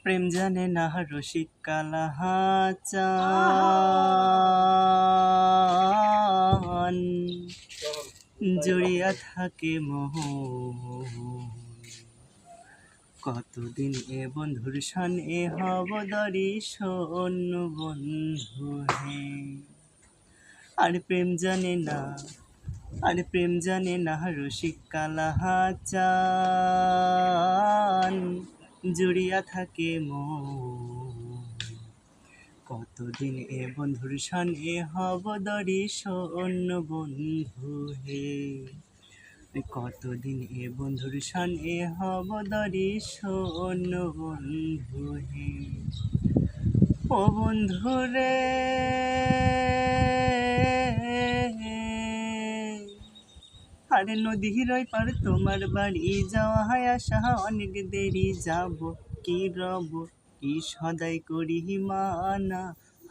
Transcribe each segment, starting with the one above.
প্রেম জানে না রসিক আহা! কালাহাচান জড়িয়া থাকে মোহন। কতদিন এ বন্ধুর শান এ হব দর্শন বন্ধু হে। আর প্রেম জানে না, আর প্রেম জানে না রসিক কালাহাচান জুড়িয়া থাকে মন। কতদিন এ বন্ধুর শানে হব দর্শন বন্ধু হে। কতদিন এ বন্ধুর শানে হব দর্শন বন্ধু হে। ও বন্ধু রে, আরে নদীর ওই পার তোমার বাড়ি যাওয়া হয় আসা অনেক দেরি, যাব কি রব কি সদাই করি মানা।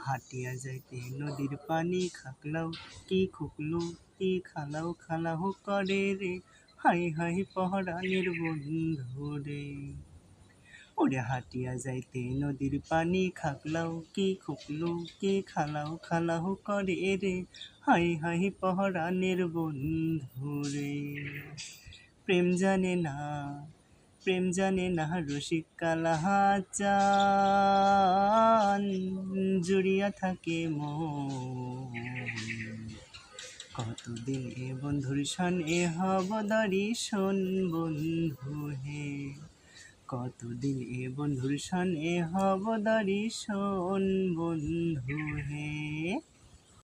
হাটিয়া যাইতে নদীর পানি খাকলাও কি খুকলু কি খালাও খালাও করে রে। হাই হাই পহরানের বন্ধু রে। ওরে হাটিয়া যাইতে নদীর পানি খাকলাও কি খুকলু কি খালাও খালাও করে রে। হাই হাই পহরানের বন্ধু রে। প্রেম জানে না, প্রেম জানে না রসিক কালাহাচান জুড়িয়া থাকে মন। কতদিন এ বন্ধুর শানে হব দর্শন বন্ধু হে। কতদিন এ বন্ধুর শানে হব দর্শন বন্ধু হে।